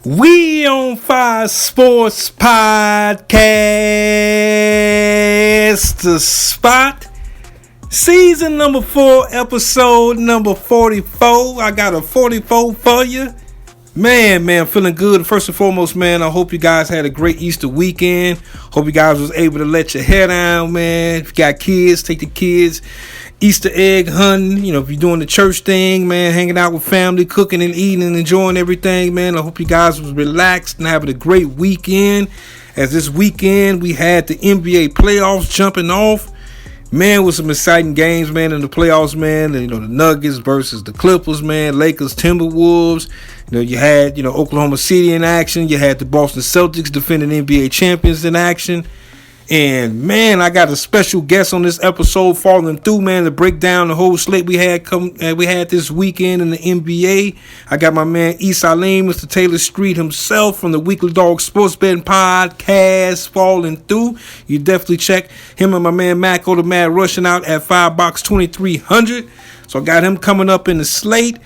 We on Fire Sports Podcast, the spot. Season number 4, episode number 44. I got a 44 for you. Man, feeling good. First and foremost, man, I hope you guys had a great Easter weekend. Hope you guys was able to let your hair down, man. If you got kids, take the kids Easter egg hunting. You know, if you're doing the church thing, man, hanging out with family, cooking and eating and enjoying everything, man. I hope you guys was relaxed and having a great weekend. As this weekend, we had the NBA playoffs jumping off. Man, with some exciting games, man, in the playoffs, man. And, you know, the Nuggets versus the Clippers, man. Lakers, Timberwolves. You know, you had, Oklahoma City in action. You had the Boston Celtics defending NBA champions in action. And, man, I got a special guest on this episode falling through, man, to break down the whole slate we had this weekend in the NBA. I got my man Salim, Mr. Taylor Street himself from the Weekly Dog Sports Betting Podcast falling through. You definitely check him and my man Mac the Mad rushing out at Firebox 2300. So I got him coming up in the slate.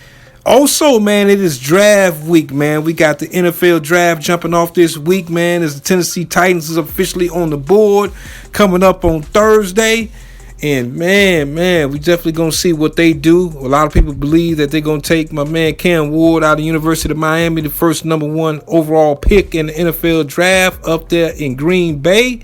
Also, man, it is draft week, man. We got the NFL draft jumping off this week, man, as the Tennessee Titans is officially on the board coming up on Thursday. And, man, we definitely going to see what they do. A lot of people believe that they're going to take my man Cam Ward out of the University of Miami, the first number 1 overall pick in the NFL draft up there in Green Bay.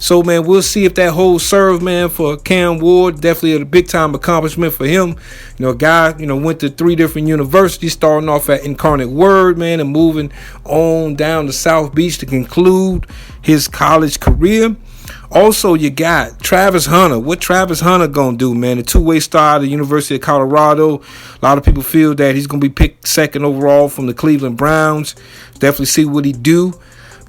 So, man, we'll see if that holds serve, man, for Cam Ward. Definitely a big-time accomplishment for him. A guy, went to 3 different universities, starting off at Incarnate Word, man, and moving on down to South Beach to conclude his college career. Also, you got Travis Hunter. What Travis Hunter going to do, man? A 2-way star at the University of Colorado. A lot of people feel that he's going to be picked 2nd overall from the Cleveland Browns. Definitely see what he do.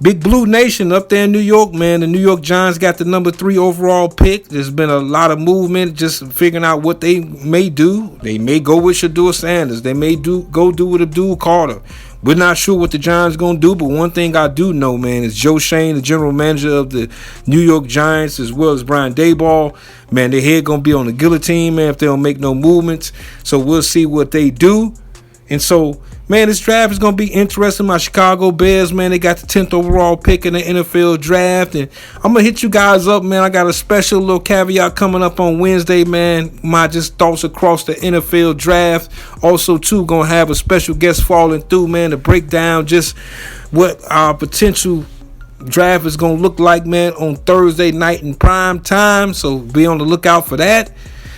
Big Blue Nation up there in New York, man. The New York Giants got the number 3 overall pick. There's been a lot of movement just figuring out what they may do. They may go with Shedeur Sanders. They may do with Abdul Carter. We're not sure what the Giants going to do, but one thing I do know, man, is Joe Schoen, the general manager of the New York Giants, as well as Brian Daboll. Man, their head going to be on the guillotine, man, if they don't make no movements. So we'll see what they do. And so, man, this draft is going to be interesting. My Chicago Bears, man, they got the 10th overall pick in the NFL draft. And I'm going to hit you guys up, man. I got a special little caveat coming up on Wednesday, man. My just thoughts across the NFL draft. Also, too, going to have a special guest falling through, man, to break down just what our potential draft is going to look like, man, on Thursday night in prime time. So be on the lookout for that.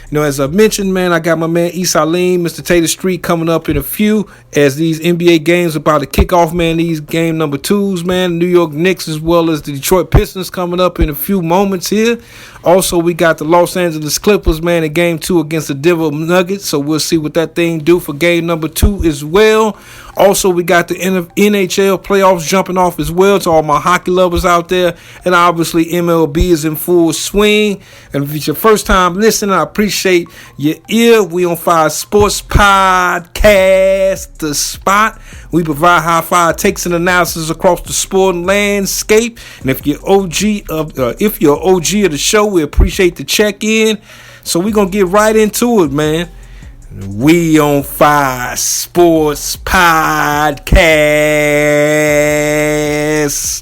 As I mentioned, man, I got my man Salim, Mr. Taylor Street, coming up in a few as these NBA games are about to kick off, man. These game number 2s, man. New York Knicks as well as the Detroit Pistons coming up in a few moments here. Also, we got the Los Angeles Clippers, man, in game 2 against the Denver Nuggets. So we'll see what that thing do for game number 2 as well. Also, we got the NHL playoffs jumping off as well to all my hockey lovers out there. And obviously, MLB is in full swing. And if it's your first time listening, I appreciate your ear. We on Fire Sports Podcast, the spot. We provide high-fire takes and analysis across the sporting landscape. And if you're OG of the show, we appreciate the check-in. So we're going to get right into it, man. We on Fire Sports Podcast,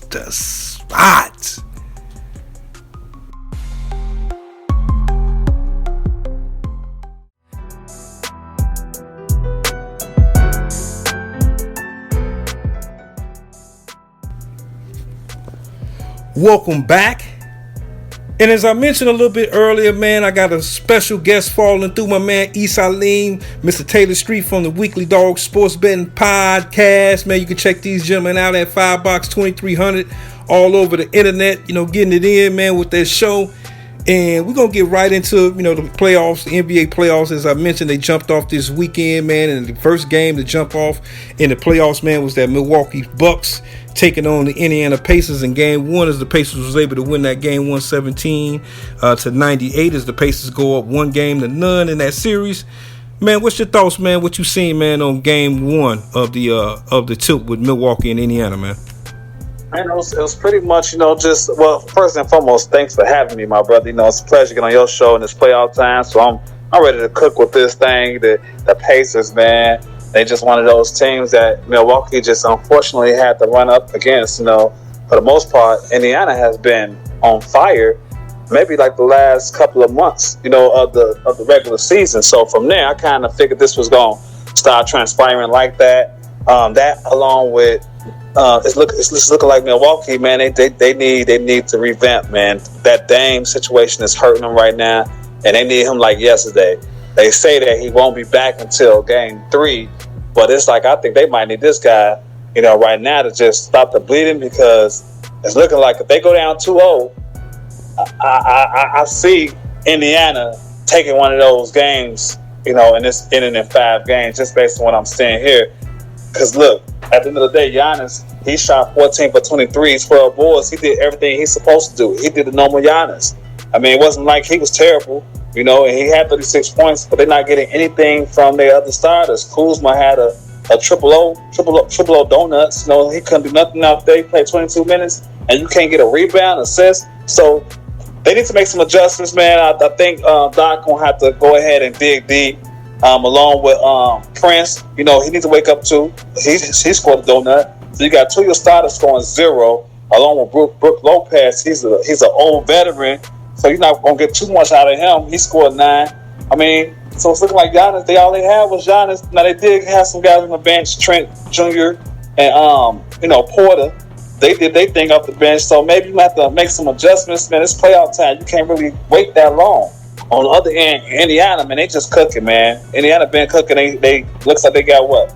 the spot. Welcome back. And as I mentioned a little bit earlier, man, I got a special guest falling through, my man Salim, Mr. Taylor Street from the Weekly Dog Sports Betting Podcast. Man, you can check these gentlemen out at Firebox 2300 all over the internet, getting it in, man, with their show. And we're going to get right into, the playoffs, the NBA playoffs. As I mentioned, they jumped off this weekend, man. And the first game to jump off in the playoffs, man, was that Milwaukee Bucks taking on the Indiana Pacers in game 1 as the Pacers was able to win that game 117 to 98 as the Pacers go up 1-0 in that series. Man, what's your thoughts, man? What you seen, man, on game 1 of the tilt with Milwaukee and Indiana, man? Man, it was pretty much, first and foremost, thanks for having me, my brother. It's a pleasure getting on your show in this playoff time. So I'm ready to cook with this thing. The Pacers, man, They just one of those teams that Milwaukee just unfortunately had to run up against. For the most part, Indiana has been on fire. Maybe like the last couple of months, of the regular season. So from there, I kind of figured this was going to start transpiring like that. That along with it's looking like Milwaukee, man. They need to revamp, man. That Dame situation is hurting them right now, and they need him like yesterday. They say that he won't be back until Game 3, but it's like I think they might need this guy, right now to just stop the bleeding, because it's looking like if they go down 2-0, I see Indiana taking one of those games, and it's ending in 5 games, just based on what I'm seeing here. Because look, at the end of the day, Giannis, he shot 14 for 23, 12 boards. He did everything he's supposed to do. He did the normal Giannis. I mean, it wasn't like he was terrible, and he had 36 points, but they're not getting anything from their other starters. Kuzma had a triple O donuts. He couldn't do nothing out there. He played 22 minutes, and you can't get a rebound, assist. So they need to make some adjustments, man. I think Doc gonna have to go ahead and dig deep. Along with Prince, he needs to wake up too. He scored a donut. So you got 2 of your starters scoring 0, along with Brook Lopez. He's an old veteran, so you're not gonna get too much out of him. He scored 9. I mean, so it's looking like Giannis. All they had was Giannis. Now they did have some guys on the bench, Trent Jr. and Porter. They did their thing off the bench, so maybe you have to make some adjustments, man. It's playoff time. You can't really wait that long. On the other end, Indiana, man, they just cooking, man. Indiana been cooking. They looks like they got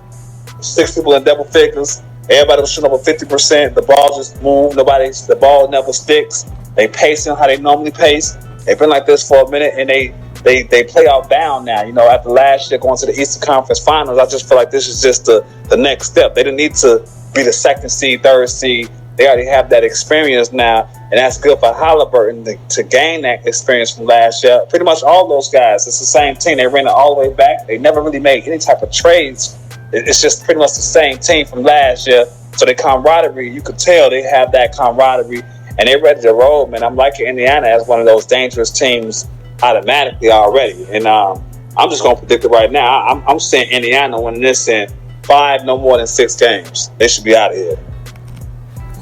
6 people in double figures. Everybody was shooting over 50%. The ball just moved. The ball never sticks. They pacing how they normally pace. They've been like this for a minute, and they play out bound now. After last year going to the Eastern Conference Finals, I just feel like this is just the next step. They didn't need to be the 2nd seed, 3rd seed. They already have that experience now, and that's good for Halliburton to gain that experience from last year. Pretty much all those guys, it's the same team. They ran it all the way back. They never really made any type of trades. It's just pretty much the same team from last year. So the camaraderie, you could tell they have that camaraderie, and they're ready to roll, man. I'm liking Indiana as one of those dangerous teams automatically already. And I'm just going to predict it right now. I'm saying Indiana winning this in 5, no more than 6 games. They should be out of here.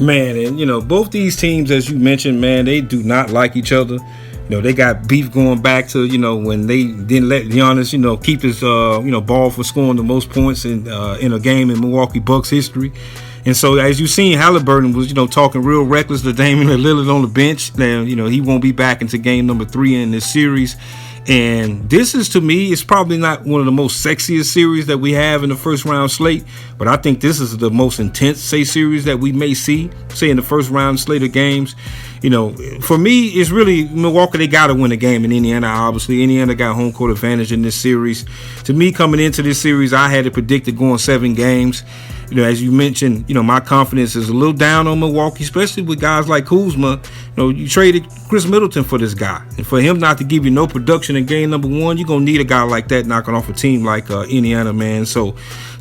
Man, and both these teams, as you mentioned, man, they do not like each other. They got beef going back to when they didn't let Giannis keep his ball for scoring the most points in a game in Milwaukee Bucks history. And so, as you've seen, Halliburton was talking real reckless to Damian Lillard on the bench. Now he won't be back into game number 3 in this series. And this is, to me, it's probably not one of the most sexiest series that we have in the first round slate, but I think this is the most intense, series that we may see, in the first round slate of games. For me, it's really Milwaukee. They got to win a game in Indiana, obviously. Indiana got home court advantage in this series. To me, coming into this series, I had it predicted going 7 games. As you mentioned, my confidence is a little down on Milwaukee, especially with guys like Kuzma. You traded Chris Middleton for this guy. And for him not to give you no production in game number 1, you're going to need a guy like that knocking off a team like Indiana, man. So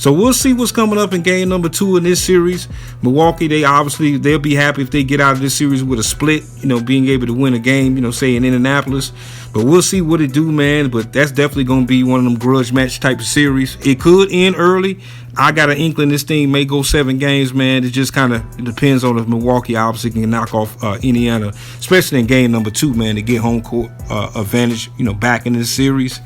we'll see what's coming up in game number 2 in this series. Milwaukee, they'll be happy if they get out of this series with a split, being able to win a game, say in Indianapolis. But we'll see what it do, man. But that's definitely going to be one of them grudge match type of series. It could end early. I got an inkling this thing may go 7 games, man. It just kind of depends on if Milwaukee obviously can knock off Indiana, especially in game number 2, man, to get home court advantage, back in this series.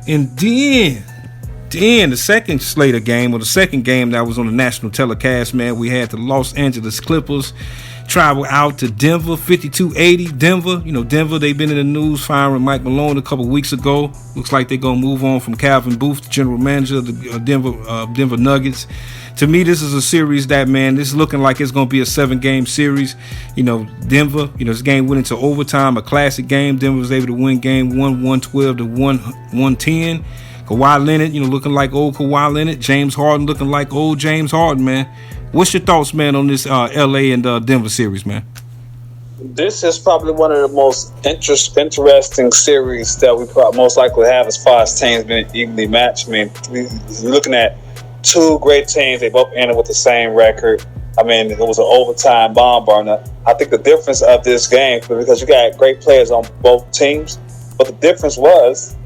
And then the second slate of game, or the second game that was on the national telecast, man, we had the Los Angeles Clippers travel out to Denver, 52-80. Denver, they've been in the news firing Mike Malone a couple weeks ago. Looks like they're going to move on from Calvin Booth, the general manager of the Denver Nuggets. To me, this is a series that, man, this is looking like it's going to be a 7-game series. Denver, this game went into overtime, a classic game. Denver was able to win game 1, 112 to 110. Kawhi Leonard, looking like old Kawhi Leonard. James Harden looking like old James Harden, man. What's your thoughts, man, on this LA and Denver series, man? This is probably one of the most interesting series that we most likely have as far as teams being evenly matched. I mean, we're looking at 2 great teams. They both ended with the same record. I mean, it was an overtime bomb burner. I think the difference of this game, because you got great players on both teams, but the difference was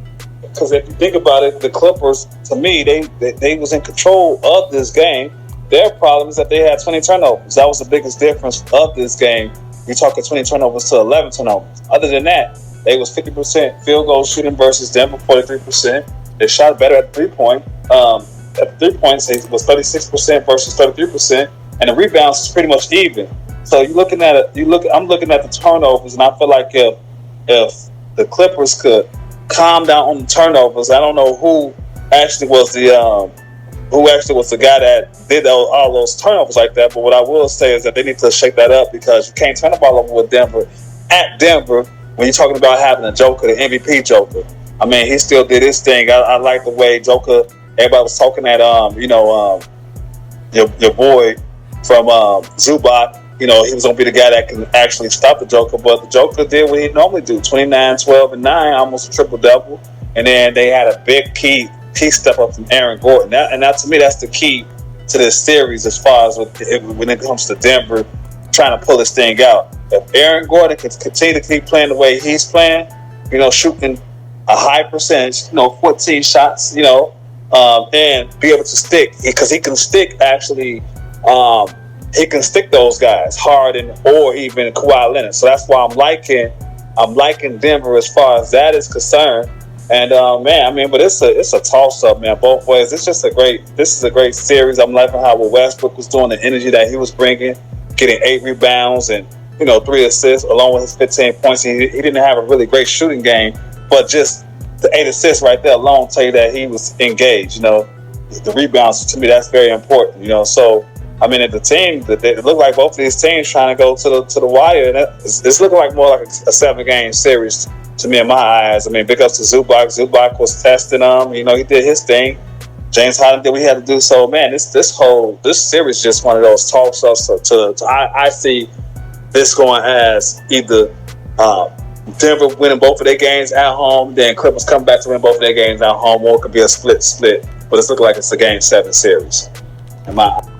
because if you think about it, the Clippers, to me, they was in control of this game. Their problem is that they had 20 turnovers. That was the biggest difference of this game. You're talking 20 turnovers to 11 turnovers. Other than that, they was 50% field goal shooting versus Denver 43%. They shot better at 3-point. At 3 points, it was 36% versus 33%, and the rebounds is pretty much even. So you're looking at it. I'm looking at the turnovers, and I feel like if the Clippers could calm down on the turnovers, I don't know who actually was the guy that did all those turnovers like that. But what I will say is that they need to shake that up, because you can't turn the ball over with Denver at Denver when you're talking about having a Joker, the MVP Joker. I mean, he still did his thing. I like the way Joker. Everybody was talking at your boy from Zubac. You know, he was going to be the guy that can actually stop the Joker. But the Joker did what he normally do: 29, 12, and 9, almost a triple-double. And then they had a big key step up from Aaron Gordon. That to me, that's the key to this series as far as when it comes to Denver trying to pull this thing out. If Aaron Gordon can continue to keep playing the way he's playing, you know, shooting a high percentage, 14 shots, and be able to stick, because he can stick actually. He can stick those guys, Harden or even Kawhi Leonard. So that's why I'm liking Denver as far as that is concerned. And but it's a toss up, man, both ways. This is a great series. I'm liking how Westbrook was doing, the energy that he was bringing, getting 8 rebounds and 3 assists along with his 15 points. He didn't have a really great shooting game, but just the 8 assists right there alone tell you that he was engaged. The rebounds, to me, that's very important. So. I mean, at the team, it looked like both of these teams trying to go to the wire, and it's looking like more like a 7-game series to me in my eyes. I mean, big ups to Zubac. Zubac was testing him. He did his thing. James Harden did what he had to do. So, man, this series just one of those toss-ups. I see this going as either Denver winning both of their games at home, then Clippers come back to win both of their games at home, or it could be a split. But it's looking like it's a Game 7 series in my eyes.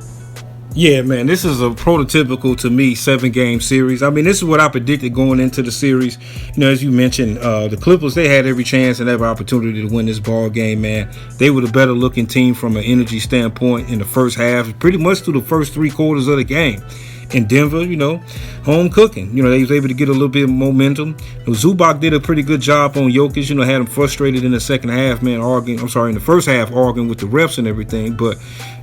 Yeah, man, this is a prototypical, to me, 7-game series. I mean, this is what I predicted going into the series. As you mentioned, the Clippers, they had every chance and every opportunity to win this ball game, man. They were the better looking team from an energy standpoint in the first half, pretty much through the first 3 quarters of the game. In Denver, home cooking. They was able to get a little bit of momentum. Zubac did a pretty good job on Jokic. Had him frustrated in the second half, man, in the first half, arguing with the refs and everything. But,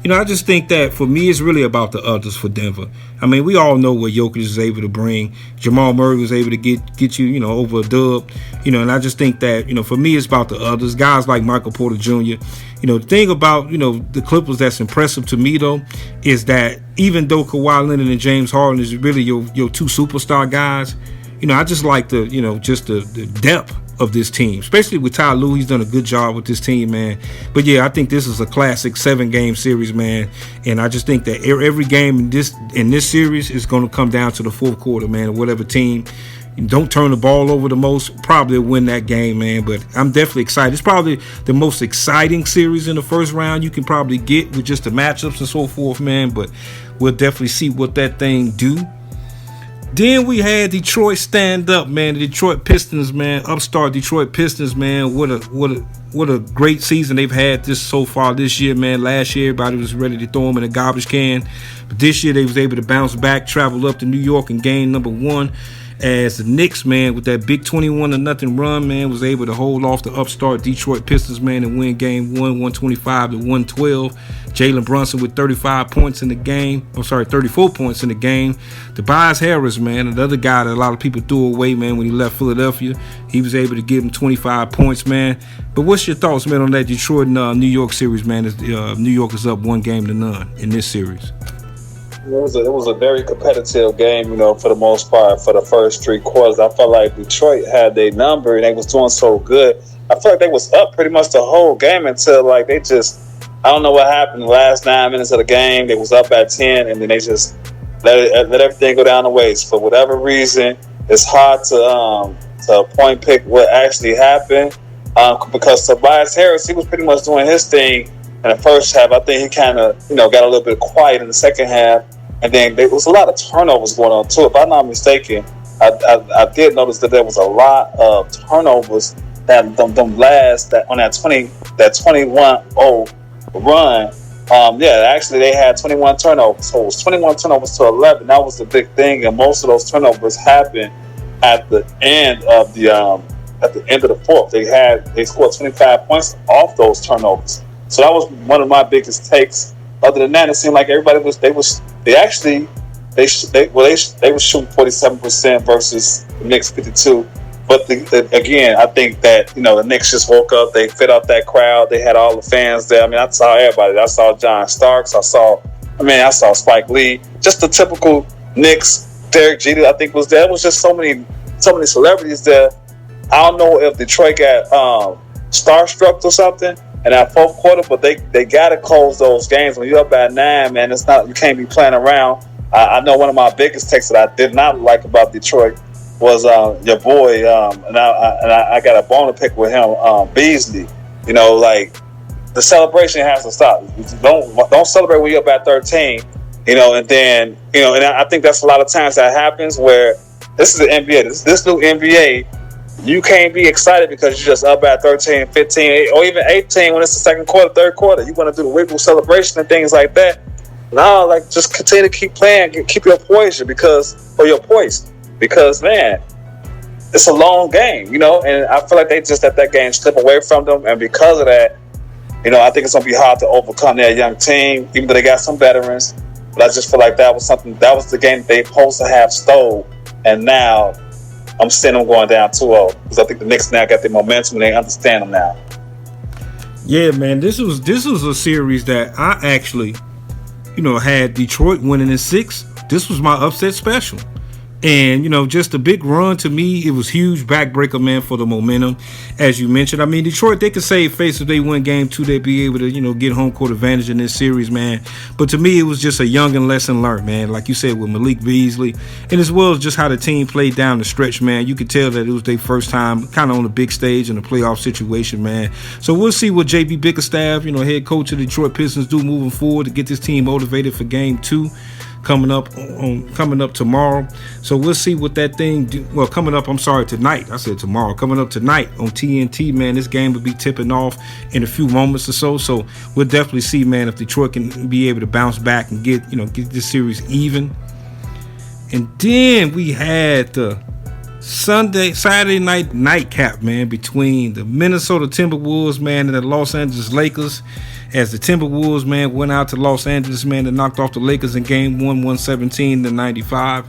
I just think that for me, it's really about the others for Denver. I mean, we all know what Jokic is able to bring. Jamal Murray was able to get you, over a dub. And I just think that, for me, it's about the others. Guys like Michael Porter Jr. The thing about, the Clippers that's impressive to me, though, is that even though Kawhi Leonard and James Harden is really your 2 superstar guys, I just like the depth of this team, especially with Ty Lue. He's done a good job with this team, man. But yeah, I think this is a classic 7-game series, man. And I just think that every game in this series is going to come down to the fourth quarter, man. And whatever team don't turn the ball over the most probably win that game, man. But I'm definitely excited. It's probably the most exciting series in the first round you can probably get with just the matchups and so forth, man. But we'll definitely see what that thing do. Then we had Detroit stand up, man. The Detroit Pistons, man. Upstart Detroit Pistons, man. What a great season they've had so far this year, man. Last year, everybody was ready to throw them in a garbage can. But this year, they was able to bounce back, travel up to New York in game number 1. As the Knicks, man, with that big 21-0 run, man, was able to hold off the upstart Detroit Pistons, man, and win game 1, 125-112. Jalen Brunson with 35 points in the game. 34 points in the game. Tobias Harris, man, another guy that a lot of people threw away, man, when he left Philadelphia. He was able to give him 25 points, man. But what's your thoughts, man, on that Detroit and New York series, man? New York is up 1-0 in this series. It was a very competitive game, for the most part, for the first 3 quarters. I felt like Detroit had their number and they was doing so good. I felt like they was up pretty much the whole game until they just, I don't know what happened the last 9 minutes of the game. They was up at 10 and then they just let everything go down the waist. For whatever reason, it's hard to point pick what actually happened because Tobias Harris, he was pretty much doing his thing in the first half. I think he kind of, got a little bit quiet in the second half. And then there was a lot of turnovers going on, too. If I'm not mistaken, I did notice that there was a lot of turnovers them last that on that 21-0 run. Actually they had 21 turnovers. So it was 21 turnovers to 11. That was the big thing, and most of those turnovers happened at the end of the fourth. They scored 25 points off those turnovers. So that was one of my biggest takes. Other than that, it seemed like everybody was shooting 47% versus the Knicks 52. But again, I think that the Knicks just woke up. They fit out that crowd. They had all the fans there. I mean, I saw everybody. I saw John Starks. I saw Spike Lee. Just the typical Knicks. Derek Jeter, I think, was there. It was just so many celebrities there. I don't know if Detroit got starstruck or something in that fourth quarter, but they got to close those games. When you're up at 9, man, you can't be playing around. I know one of my biggest takes that I did not like about Detroit was your boy, and I got a bone to pick with him, Beasley. Like, the celebration has to stop. Don't celebrate when you're up at 13. And then and I think that's a lot of times that happens where this is the NBA. This new NBA, you can't be excited because you're just up at 13, 15, or even 18 when it's the second quarter, third quarter. You want to do the wiggle celebration and things like that. No, like, just continue to keep playing, keep your poise because man, it's a long game, and I feel like they just let that game slip away from them, and because of that, I think it's gonna be hard to overcome their young team, even though they got some veterans. But I just feel like that was the game that they supposed to have stole, and now I'm seeing them going down 2-0 because I think the Knicks now got the momentum and they understand them now. Yeah, man, this was a series that I actually, had Detroit winning in 6. This was my upset special. And, just a big run to me. It was huge backbreaker, man, for the momentum. As you mentioned, I mean, Detroit, they could save face if they win game 2. They'd be able to, get home court advantage in this series, man. But to me, it was just a young and lesson learned, man. Like you said, with Malik Beasley. And as well as just how the team played down the stretch, man. You could tell that it was their first time kind of on the big stage in a playoff situation, man. So we'll see what J.B. Bickerstaff, head coach of the Detroit Pistons, do moving forward to get this team motivated for game 2. Coming up tomorrow. So we'll see what that thing do. Well, tonight. I said tomorrow. Coming up tonight on TNT, man. This game will be tipping off in a few moments or so. So we'll definitely see, man, if Detroit can be able to bounce back and get this series even. And then we had the Saturday night nightcap, man, between the Minnesota Timberwolves, man, and the Los Angeles Lakers. As the Timberwolves, man, went out to Los Angeles, man, and knocked off the Lakers in game 1, 117-95.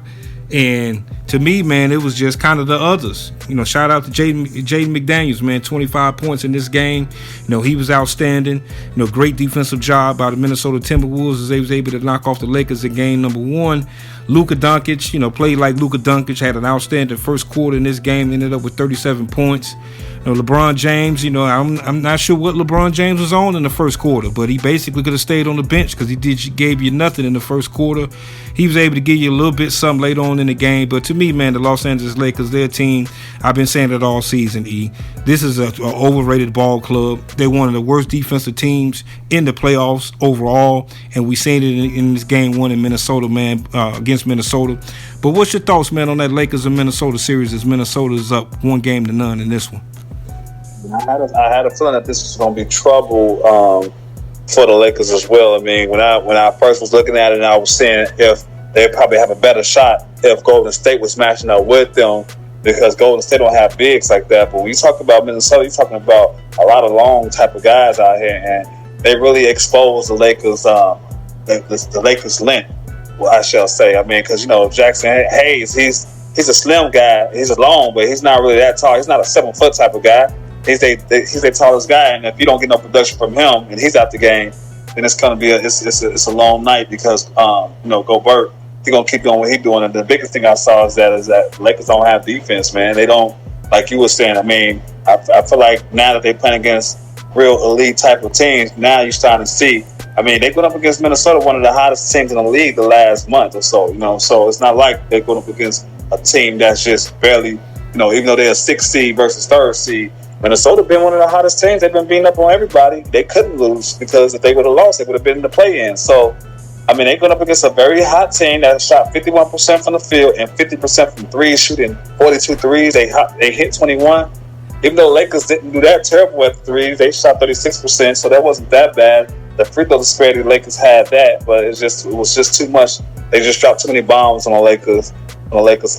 And to me, man, it was just kind of the others. Shout out to Jaden McDaniels, man, 25 points in this game. He was outstanding. Great defensive job by the Minnesota Timberwolves as they was able to knock off the Lakers in game number 1. Luka Doncic, played like Luka Doncic, had an outstanding first quarter in this game, ended up with 37 points. LeBron James, I'm not sure what LeBron James was on in the first quarter, but he basically could have stayed on the bench because he gave you nothing in the first quarter. He was able to give you a little bit something later on in the game, but to me, man, the Los Angeles Lakers, their team, I've been saying it all season, E. This is an overrated ball club. They're one of the worst defensive teams in the playoffs overall, and we seen it in this game 1 in Minnesota, man, against Minnesota. But what's your thoughts, man, on that Lakers and Minnesota series as Minnesota's up 1-0 in this one? I had a feeling that this was going to be trouble for the Lakers as well. I mean, when I first was looking at it, I was saying if they probably have a better shot if Golden State was matching up with them, because Golden State don't have bigs like that. But when you talk about Minnesota, you're talking about a lot of long type of guys out here, and they really exposed the Lakers, the Lakers' length. Well, I shall say. I mean, because Jackson Hayes, he's a slim guy. He's long, but he's not really that tall. He's not a 7-foot type of guy. He's their tallest guy, and if you don't get no production from him and he's out the game, then it's gonna be it's a long night because Gobert, he's gonna keep doing what he's doing. And the biggest thing I saw is that Lakers don't have defense, man. They don't, like you were saying. I mean, I feel like now that they're playing against real elite type of teams, now you're starting to see. I mean, they went up against Minnesota, one of the hottest teams in the league the last month or so. So it's not like they're going up against a team that's just barely, even though they're a 6th seed versus 3rd seed. Minnesota been one of the hottest teams. They've been beating up on everybody. They couldn't lose because if they would have lost, they would have been in the play-in. So, I mean, they going up against a very hot team that shot 51% from the field and 50% from threes, shooting 42 threes. They hit 21. even though Lakers didn't do that terrible at threes, they shot 36%, so that wasn't that bad. The free throw disparity, the Lakers had that, but it was just too much. They just dropped too many bombs on the Lakers,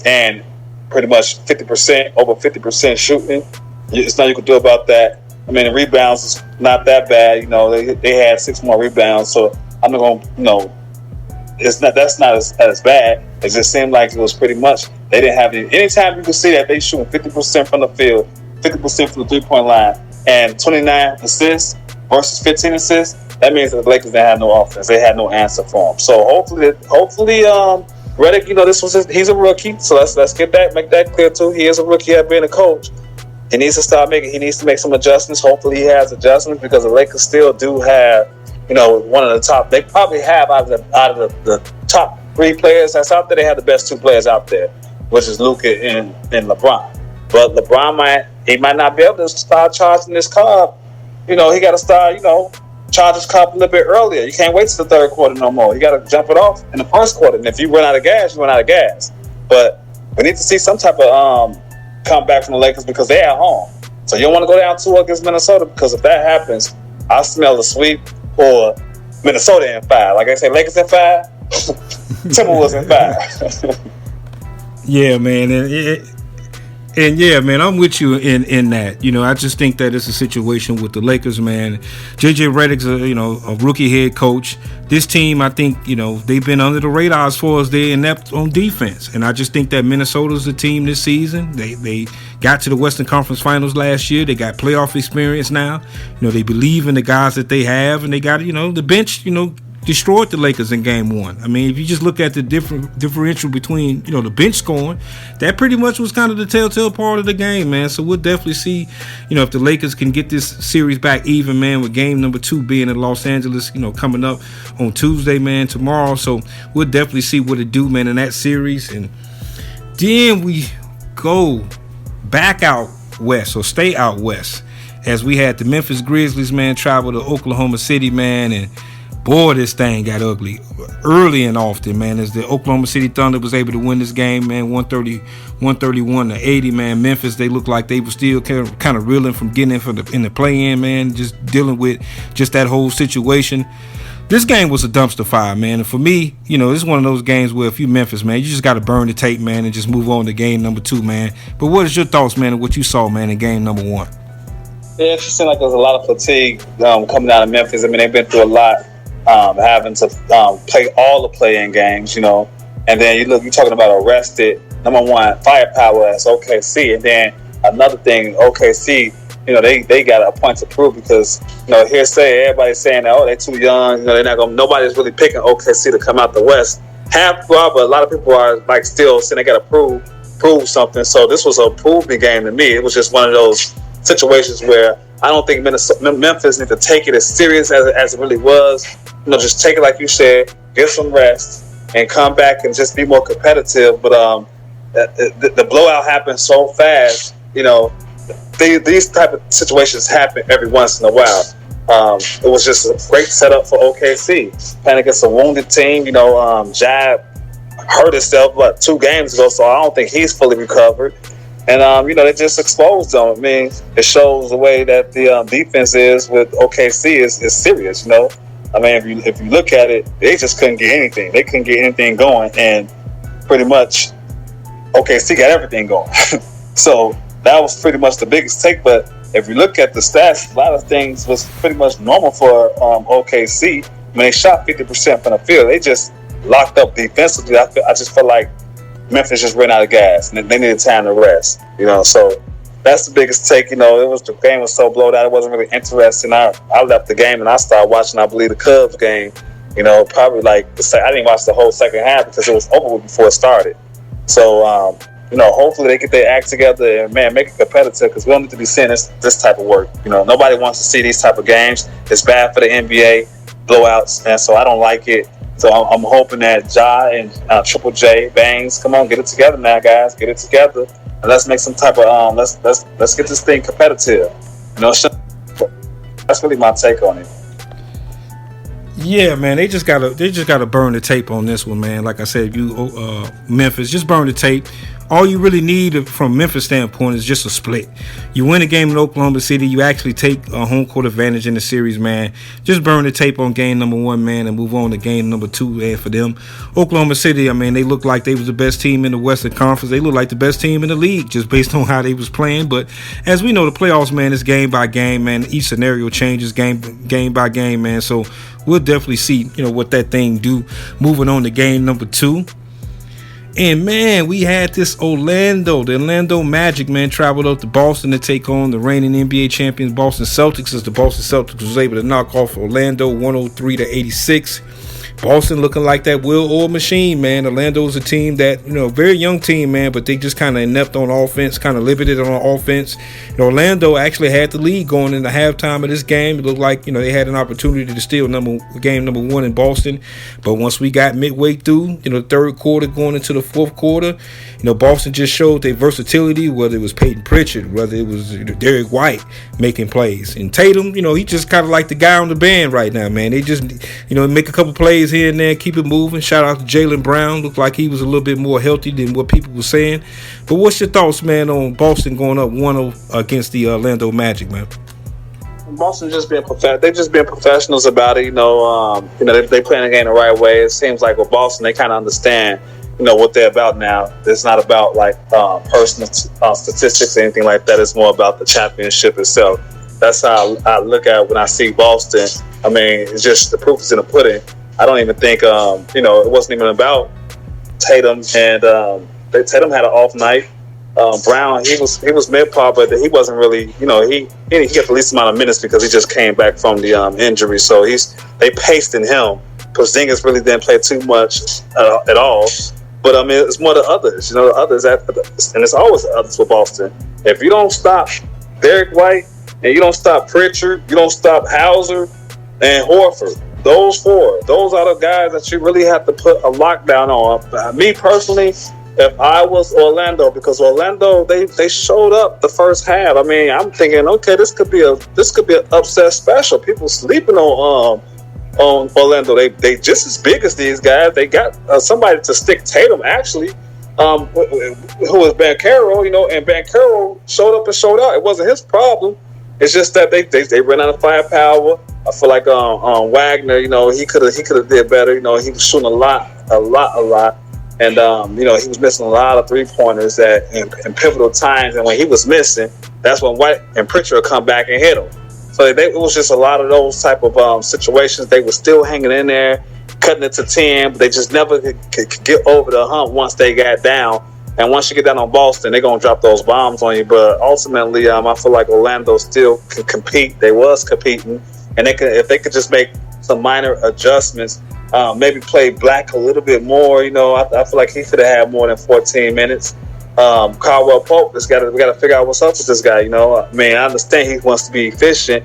and pretty much 50%, over 50% shooting. There's nothing you can do about that. I mean, the rebounds is not that bad. You know, they had 6 more rebounds, so I'm not going to, you know, that's not as bad. It just seemed like it was pretty much they didn't have any. Anytime you can see that they shooting 50% from the field, 50% from the 3-point line, and 29 assists versus 15 assists, that means that the Lakers didn't have no offense. They had no answer for him. So hopefully, Redick, you know, he's a rookie. So let's make that clear too. He is a rookie at being a coach. He needs to make some adjustments. Hopefully he has adjustments because the Lakers still do have, you know, one of the top. They probably have out of the top 3 players that's out there. They have the best 2 players out there, which is Luka and LeBron. But LeBron might not be able to start charging this car. You know, he got to start, you know, charge his car a little bit earlier. You can't wait till the 3rd quarter no more. You got to jump it off in the 1st quarter. And if you run out of gas, you run out of gas. But we need to see some type of comeback from the Lakers because they're at home. So you don't want to go down 2 against Minnesota because if that happens, I smell the sweep or Minnesota in 5. Like I say, Lakers in 5, Timberwolves in 5. Yeah, man. And yeah, man, I'm with you in that. You know, I just think that it's a situation with the Lakers, man. JJ Redick's a rookie head coach. This team, I think, you know, they've been under the radar as far as they're inept on defense. And I just think that Minnesota's the team this season. They got to the Western Conference Finals last year. They got playoff experience now. You know, they believe in the guys that they have, and they got, you know, the bench, you know, destroyed the Lakers in game 1. I mean, if you just look at the differential between, you know, the bench scoring, that pretty much was kind of the telltale part of the game, man. So we'll definitely see, you know, if the Lakers can get this series back even, man, with game number 2 being in Los Angeles, you know, coming up on Tuesday, man, tomorrow. So we'll definitely see what it do, man, in that series. And then we go back out west, or stay out west, as we had the Memphis Grizzlies, man, travel to Oklahoma City, man, and boy, this thing got ugly early and often, man, as the Oklahoma City Thunder was able to win this game, man, 131 to 80, man. Memphis, they looked like they were still kind of reeling from getting in the play-in, man, just dealing with just that whole situation. This game was a dumpster fire, man, and for me, you know, this is one of those games where if you Memphis, man, you just got to burn the tape, man, and just move on to game number 2, man. But what is your thoughts, man, of what you saw, man, in game number 1? Yeah, it seemed like there was a lot of fatigue coming out of Memphis. I mean, they've been through a lot. Having to play all the play-in games, you know, and then you're talking about arrested number 1 firepower as OKC, and then another thing, OKC, you know, they got a point to prove because, you know, everybody's saying that, oh, they're too young, you know, they're not gonna. Nobody's really picking OKC to come out the West. Half are, but a lot of people are like still saying they got to prove something. So this was a proving game to me. It was just one of those situations where I don't think Memphis need to take it as serious as it really was. You know, just take it like you said, get some rest, and come back and just be more competitive. But the blowout happened so fast. You know, these type of situations happen every once in a while. It was just a great setup for OKC playing against a wounded team. You know, Jab hurt himself 2 games ago, so I don't think he's fully recovered. And, you know, they just exposed them. I mean, it shows the way that the defense is with OKC is serious, you know. I mean, if you look at it, they just couldn't get anything. They couldn't get anything going, and pretty much OKC got everything going. So that was pretty much the biggest take. But if you look at the stats, a lot of things was pretty much normal for OKC. When they shot 50% from the field, they just locked up defensively. I just felt like Memphis just ran out of gas, and they needed time to rest. You know, so that's the biggest take. You know, the game was so blowed out, it wasn't really interesting. I left the game and I started watching, I believe, the Cubs game. You know, probably like I didn't watch the whole second half because it was over before it started. So, you know, hopefully they get their act together and, man, make it competitive because we don't need to be seeing this type of work. You know, nobody wants to see these type of games. It's bad for the NBA, blowouts, and so I don't like it. So I'm hoping that Ja and Triple J, Bangs, come on, get it together now, guys. Get it together. And let's make some type of let's get this thing competitive. You know, that's really my take on it. Yeah, man, they just gotta burn the tape on this one, man. Like I said, you Memphis, just burn the tape. all you really need from Memphis standpoint is just a split. You win a game in Oklahoma City, you actually take a home court advantage in the series, man. Just burn the tape on game number 1, man, and move on to game number 2. And for them, Oklahoma City, I mean, they looked like they was the best team in the Western Conference. They looked like the best team in the league just based on how they was playing. But as we know, the playoffs, man, is game by game, man. Each scenario changes game by game, man. So we'll definitely see, what that thing do moving on to game number 2. And, man, we had the Orlando Magic, man, traveled up to Boston to take on the reigning NBA champions, Boston Celtics, as the Boston Celtics was able to knock off Orlando 103-86. Boston looking like that well-oiled machine, man. Orlando's a team that, very young team, man, but they just kind of inept on offense, kind of limited on offense. And Orlando actually had the lead going into halftime of this game. It looked like, they had an opportunity to steal game number 1 in Boston. But once we got midway through, the third quarter going into the fourth quarter, Boston just showed their versatility, whether it was Peyton Pritchard, whether it was Derek White making plays. And Tatum, he just kind of like the guy on the band right now, man. They just, make a couple plays here and there, keep it moving. Shout out to Jaylen Brown. Looked like he was a little bit more healthy than what people were saying. But what's your thoughts, man, on Boston going up 1-0 against the Orlando Magic, man? Boston just being professionals about it. They playing the game the right way. It seems like with Boston, they kind of understand, what they're about now. It's not about like personal statistics or anything like that. It's more about the championship itself. That's how I look at it when I see Boston. I mean, it's just the proof is in the pudding. I don't even think, it wasn't even about Tatum, and Tatum had an off night. Brown, he was mid-par, but he wasn't really, he got the least amount of minutes because he just came back from the injury. So they paced in him. Porzingis really didn't play too much at all. But I mean, it's more the others, the others, and it's always the others for Boston. If you don't stop Derek White and you don't stop Pritchard, you don't stop Hauser and Horford. Those 4, those are the guys that you really have to put a lockdown on. Me personally, if I was Orlando, because Orlando they showed up the first half. I mean, I'm thinking, okay, this could be an upset special. People sleeping on Orlando. They just as big as these guys. They got somebody to stick Tatum actually, who was Banchero, and Banchero showed up and showed out. It wasn't his problem. It's just that they ran out of firepower. I feel like Wagner, he could have did better. He was shooting a lot, and he was missing a lot of 3-pointers in pivotal times. And when he was missing, that's when White and Pritchard would come back and hit him. So it was just a lot of those type of situations. They were still hanging in there, cutting it to 10, but they just never could get over the hump once they got down. And once you get down on Boston, they're going to drop those bombs on you. But ultimately, I feel like Orlando still can compete. They was competing. And if they could just make some minor adjustments, maybe play Black a little bit more, I feel like he could have had more than 14 minutes. Caldwell Pope, we got to figure out what's up with this guy. I mean, I understand he wants to be efficient,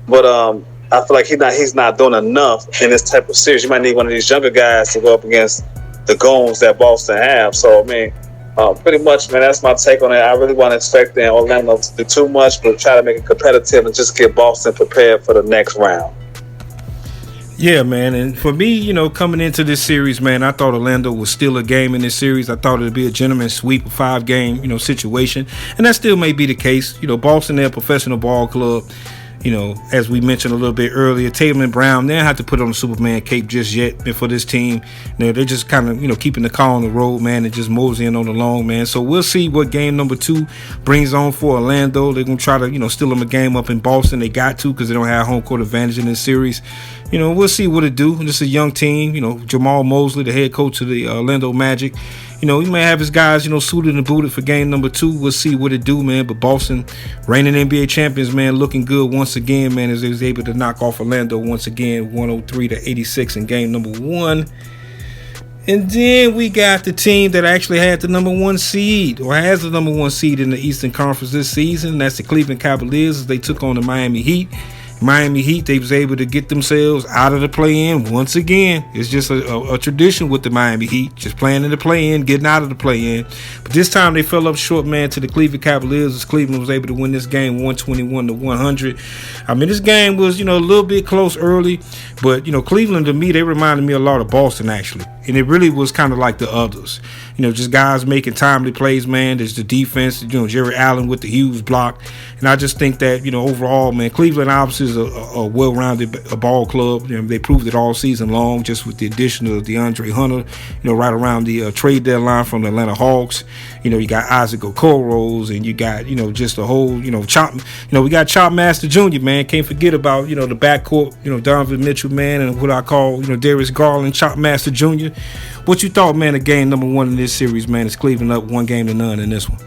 but I feel like he's not doing enough in this type of series. You might need one of these younger guys to go up against the goons that Boston have. So, I mean, pretty much, man, that's my take on it. I really want to expect Orlando to do too much, but try to make it competitive and just get Boston prepared for the next round. Yeah, man, and for me, coming into this series, man, I thought Orlando was still a game in this series. I thought it would be a gentleman's sweep, a 5-game, situation, and that still may be the case. Boston, they're a professional ball club. As we mentioned a little bit earlier, Tatum and Brown, they don't have to put on the Superman cape just yet for this team. They're just kind of, keeping the car on the road, man, and just moseying on along, man. So we'll see what game number 2 brings on for Orlando. They're going to try to, steal them a game up in Boston. They got to because they don't have home court advantage in this series. We'll see what it do. This is a young team. Jamal Mosley, the head coach of the Orlando Magic. He may have his guys, suited and booted for game number 2. We'll see what it do, man. But Boston, reigning NBA champions, man, looking good once again, man, as they was able to knock off Orlando once again, 103-86 in game number 1. And then we got the team that actually had the number 1 seed, or has the number 1 seed in the Eastern Conference this season. That's the Cleveland Cavaliers, as they took on the Miami Heat. Miami Heat, they was able to get themselves out of the play-in once again. It's just a tradition with the Miami Heat, just playing in the play-in, getting out of the play-in. But this time they fell up short, man, to the Cleveland Cavaliers, as Cleveland was able to win this game 121-100. I mean, this game was, a little bit close early, but, Cleveland, to me, they reminded me a lot of Boston, actually. and it really was kind of like the others. Just guys making timely plays, man. There's the defense, Jerry Allen with the huge block. And I just think that, overall, man, Cleveland obviously is a well-rounded ball club. They proved it all season long just with the addition of DeAndre Hunter, right around the trade deadline from the Atlanta Hawks. You got Isaac Okoro's, and you got, just the whole, Chop. We got Chop Master Jr., man. Can't forget about, the backcourt, Donovan Mitchell, man, and what I call, Darius Garland, Chop Master Jr. What you thought, man, of game number 1 in this series, man? It's Cleveland up 1-0 in this one.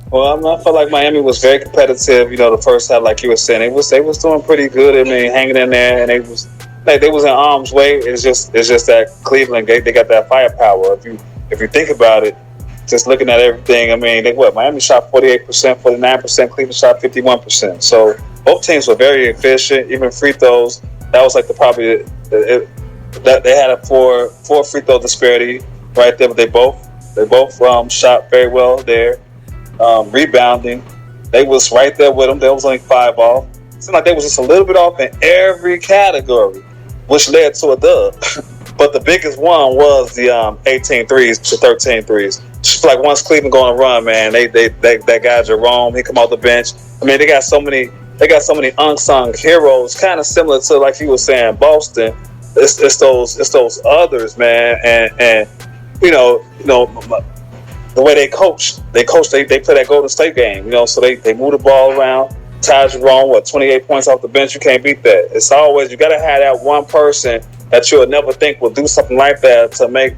Well, I felt like Miami was very competitive. The first half, like you were saying, they was doing pretty good. I mean, hanging in there, and they was in arm's way. It's just that Cleveland, they got that firepower. If you think about it, just looking at everything, I mean, Miami shot 48%, 49%. Cleveland shot 51%. So both teams were very efficient. Even free throws, that was like that they had a four free throw disparity right there, but they both shot very well there. Rebounding, they was right there with them. They was only 5 off. It seemed like they was just a little bit off in every category, which led to a dub. But the biggest one was the 18 threes to 13 threes. Just like once Cleveland going to run, man, that guy Jerome, he come off the bench. I mean, they got so many unsung heroes, kind of similar to, like you were saying, Boston. It's those others, man, and the way they play that Golden State game, so they move the ball around. Ty Jerome, 28 points off the bench, you can't beat that. It's always, you got to have that one person that you would never think will do something like that to make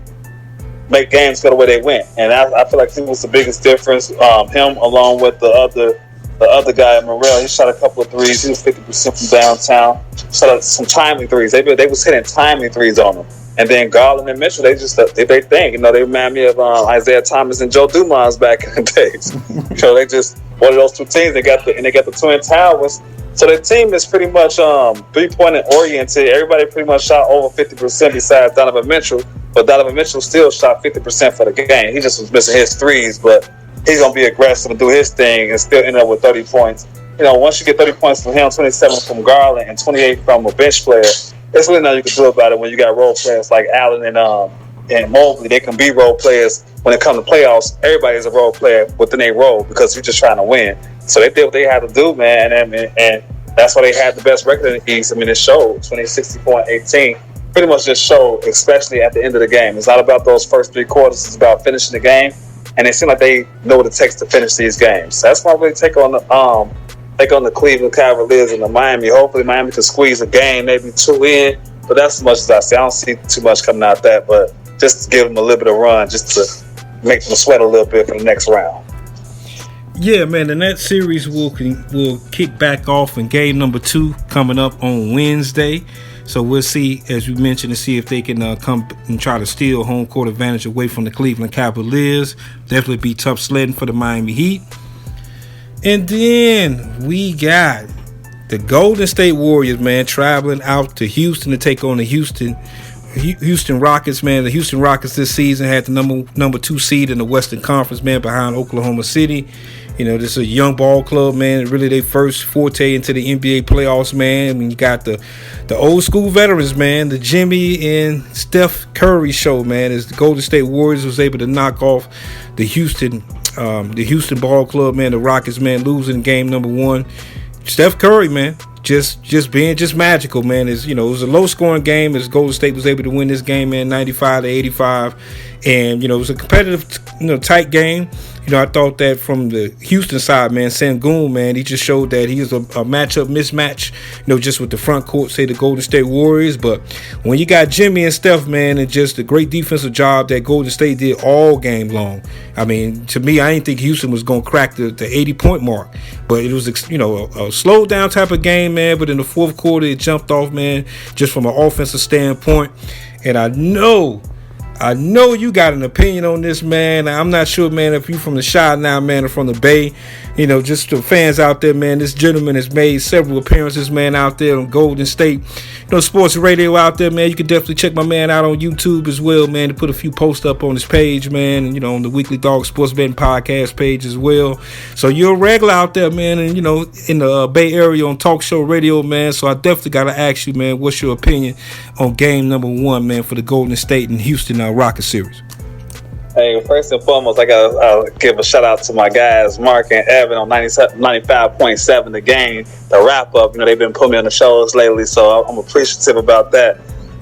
games go the way they went. And I feel like he was the biggest difference. Him along with the other guy, Morrell, he shot a couple of threes. He was 50% from downtown. Shot some timely threes. They was hitting timely threes on them. And then Garland and Mitchell, they think. They remind me of Isaiah Thomas and Joe Dumars back in the days. They just one of those two teams. They got the Twin Towers. So the team is pretty much 3-point oriented. Everybody pretty much shot over 50% besides Donovan Mitchell. But Donovan Mitchell still shot 50% for the game. He just was missing his threes, but he's going to be aggressive and do his thing and still end up with 30 points. Once you get 30 points from him, 27 from Garland, and 28 from a bench player, there's really nothing you can do about it when you got role players like Allen and Mobley. They can be role players when it comes to playoffs. Everybody's a role player within a role because you're just trying to win. So they did what they had to do, man, and that's why they had the best record in the East. I mean, it showed 20-64-18. Pretty much just showed, especially at the end of the game. It's not about those first 3 quarters. It's about finishing the game. And it seems like they know what it takes to finish these games. So that's why we take on the Cleveland Cavaliers and the Miami. Hopefully Miami can squeeze a game, maybe 2 in. But that's as much as I see. I don't see too much coming out of that. But just to give them a little bit of run, just to make them sweat a little bit for the next round. Yeah, man, and that series will kick back off in game number 2 coming up on Wednesday. So we'll see, as we mentioned, to see if they can come and try to steal home court advantage away from the Cleveland Cavaliers. Definitely be tough sledding for the Miami Heat. And then we got the Golden State Warriors, man, traveling out to Houston to take on the Houston Rockets, man. The Houston Rockets this season had the number 2 seed in the Western Conference, man, behind Oklahoma City. This is a young ball club, man. Really, their first forte into the NBA playoffs, man. I mean, you got the old school veterans, man. The Jimmy and Steph Curry show, man. As the Golden State Warriors was able to knock off the Houston ball club, man. The Rockets, man, losing game number 1. Steph Curry, man, just being magical, man. It was a low scoring game as Golden State was able to win this game, man, 95-85. And, it was a competitive, tight game. I thought that from the Houston side, man, Sengun, man, he just showed that he is a matchup mismatch, just with the front court, say the Golden State Warriors. But when you got Jimmy and Steph, man, and just a great defensive job that Golden State did all game long. I mean, to me, I didn't think Houston was going to crack the 80-point mark. But it was, a slow down type of game, man. But in the fourth quarter, it jumped off, man, just from an offensive standpoint. And I know I know you got an opinion on this, man. I'm not sure, man, if you from the Chi now, man, or from the Bay. You know, just the fans out there, man. This gentleman has made several appearances, man, out there on Golden State, sports radio out there, man. You can definitely check my man out on YouTube as well, man, to put a few posts up on his page, man, and, on the Weekly Dog Sports Betting Podcast page as well. So you're a regular out there, man, and, in the Bay Area on talk show radio, man. So I definitely got to ask you, man, what's your opinion on game number 1, man, for the Golden State and Houston Rockets series? Hey, first and foremost, I gotta give a shout out to my guys, Mark and Evan on 95.7 The Game, the wrap up. They've been putting me on the shows lately, so I'm appreciative about that.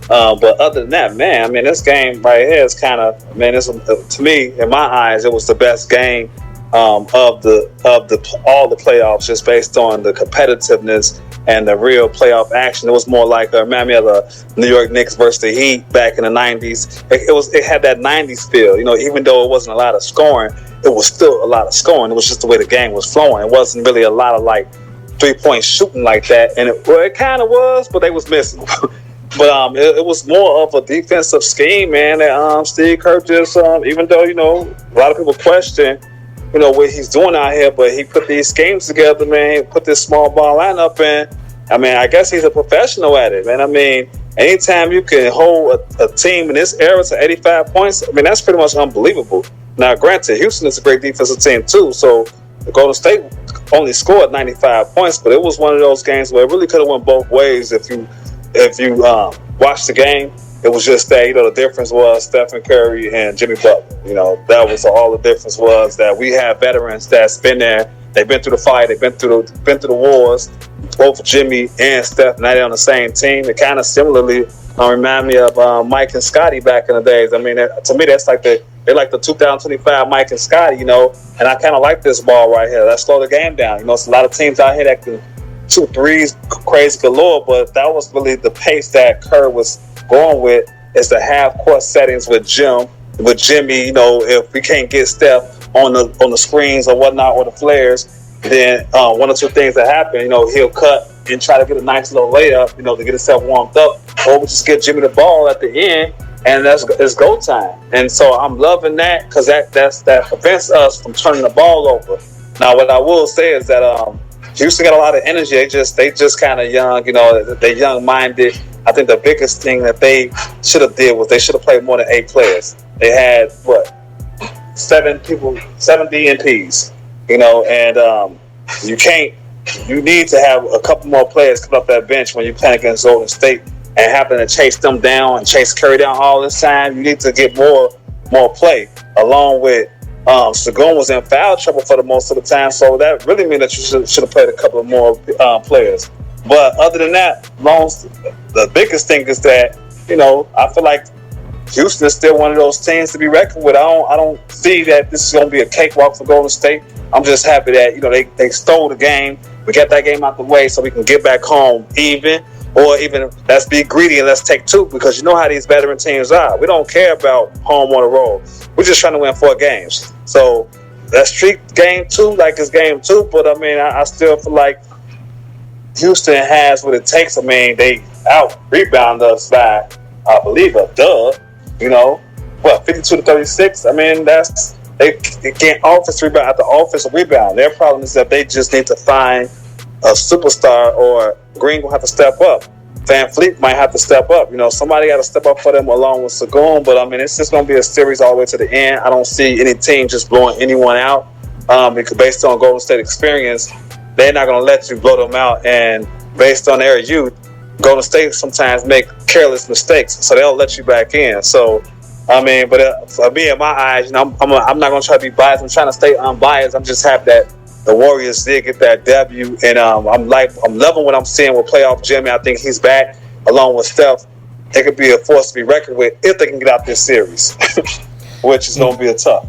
But other than that, man, I mean, this game right here is kind of, man, to me, in my eyes, it was the best game of all the playoffs, just based on the competitiveness and the real playoff action. It was more like remind me of the New York Knicks versus the Heat back in the 90s. It had that 90s feel. Even though it wasn't a lot of scoring, it was still a lot of scoring. It was just the way the game was flowing. It wasn't really a lot of like 3-point shooting like that. And it kind of was, but they was missing. But it was more of a defensive scheme, man. That Steve Kerr just, even though a lot of people question what he's doing out here, but he put these schemes together, man. He put this small ball lineup in. I mean, I guess he's a professional at it, man. I mean, anytime you can hold a team in this era to 85 points, I mean, that's pretty much unbelievable. Now, granted, Houston is a great defensive team too, so the Golden State only scored 95 points, but it was one of those games where it really could have went both ways if you watched the game. It was just that, the difference was Stephen Curry and Jimmy Butler. That was all the difference was that we have veterans that's been there. They've been through the fight. They've been through the wars. Both Jimmy and Steph, now they're on the same team. It kind of similarly remind me of Mike and Scotty back in the days. I mean, to me, that's like they're like the 2025 Mike and Scotty, and I kind of like this ball right here. Let's slow the game down. It's a lot of teams out here that can shoot threes crazy galore, but that was really the pace that Kerr was going with, is the half-court settings with Jimmy. If we can't get Steph on the screens or whatnot, or the flares, then one or two things that happen. He'll cut and try to get a nice little layup, to get himself warmed up, or we just get Jimmy the ball at the end, and it's go time. And so I'm loving that, because that prevents us from turning the ball over. Now, what I will say is that Houston got a lot of energy. They just kind of young, they're young-minded. I think the biggest thing that they should have did was they should have played more than 8 players. They had 7 DNPs, and you need to have a couple more players come up that bench when you're playing against Golden State and happen to chase them down and chase Curry down all this time. You need to get more play, along with Sagoon was in foul trouble for the most of the time, so that really means that you should have played a couple of more players. But other than that, the biggest thing is that, I feel like Houston is still one of those teams to be reckoned with. I don't see that this is going to be a cakewalk for Golden State. I'm just happy that, they stole the game. We got that game out the way so we can get back home even, or even let's be greedy and let's take 2, because you know how these veteran teams are. We don't care about home on the road. We're just trying to win 4 games. So let's treat game 2 like it's game 2. But, I mean, I still feel like Houston has what it takes. I mean, they out-rebound us by, I believe, a dub. 52-36. I mean, they can't offense rebound after offensive rebound. Their problem is that they just need to find a superstar, or Green will have to step up. Van Fleet might have to step up. Somebody got to step up for them along with Sagoon. But, I mean, it's just going to be a series all the way to the end. I don't see any team just blowing anyone out, because based on Golden State experience, they're not going to let you blow them out. And based on their youth, Golden State sometimes make careless mistakes, so they'll let you back in. So, I mean, but for me, in my eyes, I'm not going to try to be biased. I'm trying to stay unbiased. I'm just happy that the Warriors did get that W, and I'm loving what I'm seeing with playoff Jimmy. I think he's back along with Steph. They could be a force to be reckoned with if they can get out this series, which is going to be a tough.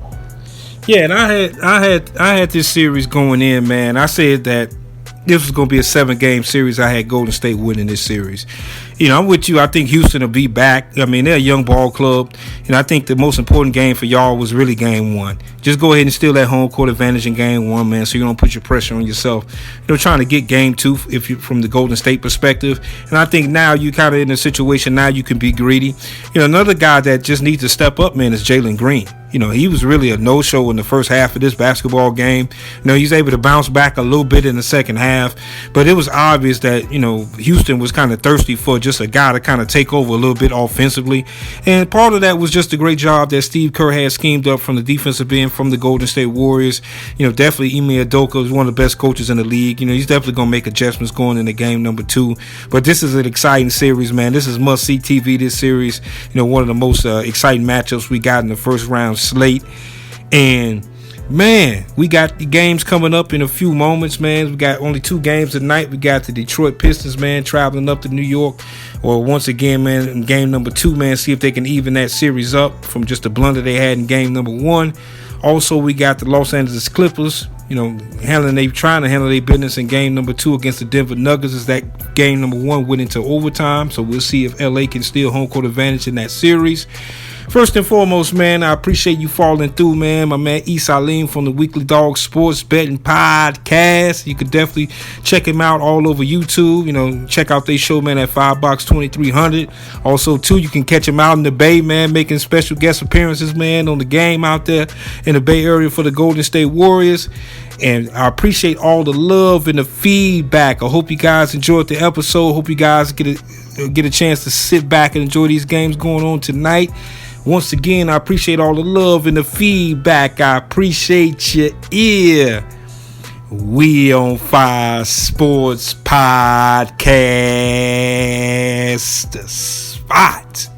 Yeah, and I had this series going in, man. I said that this was going to be a 7-game series. I had Golden State winning this series. I'm with you. I think Houston will be back. I mean, they're a young ball club. I think the most important game for y'all was really game 1. Just go ahead and steal that home court advantage in game 1, man, so you don't put your pressure on yourself. Trying to get game 2 if you from the Golden State perspective. And I think now you kind of in a situation now you can be greedy. Another guy that just needs to step up, man, is Jalen Green. He was really a no-show in the first half of this basketball game. He's able to bounce back a little bit in the second half, but it was obvious that, Houston was kind of thirsty for just a guy to kind of take over a little bit offensively. And part of that was just a great job that Steve Kerr had schemed up from the defensive end from the Golden State Warriors. Definitely Ime Udoka is one of the best coaches in the league. He's definitely going to make adjustments going into game number 2. But this is an exciting series, man. This is must-see TV, this series. One of the most exciting matchups we got in the first round slate. And man, we got the games coming up in a few moments, man. We got only 2 games tonight. We got the Detroit Pistons, man, traveling up to New York. Or once again, man, in game number 2, man, see if they can even that series up from just the blunder they had in game number 1. Also, we got the Los Angeles Clippers, trying to handle their business in game number 2 against the Denver Nuggets, as that game number 1 went into overtime. So we'll see if LA can steal home court advantage in that series. First and foremost, man, I appreciate you following through, man. My man E. Salim from the Weekly Dog Sports Betting Podcast. You can definitely check him out all over YouTube. Check out their show, man, at Firebox 2300. Also, too, you can catch him out in the Bay, man, making special guest appearances, man, on the game out there in the Bay Area for the Golden State Warriors. And I appreciate all the love and the feedback. I hope you guys enjoyed the episode. Hope you guys get a chance to sit back and enjoy these games going on tonight. Once again, I appreciate all the love and the feedback. I appreciate your ear. We on Fire Sports Podcast, the spot.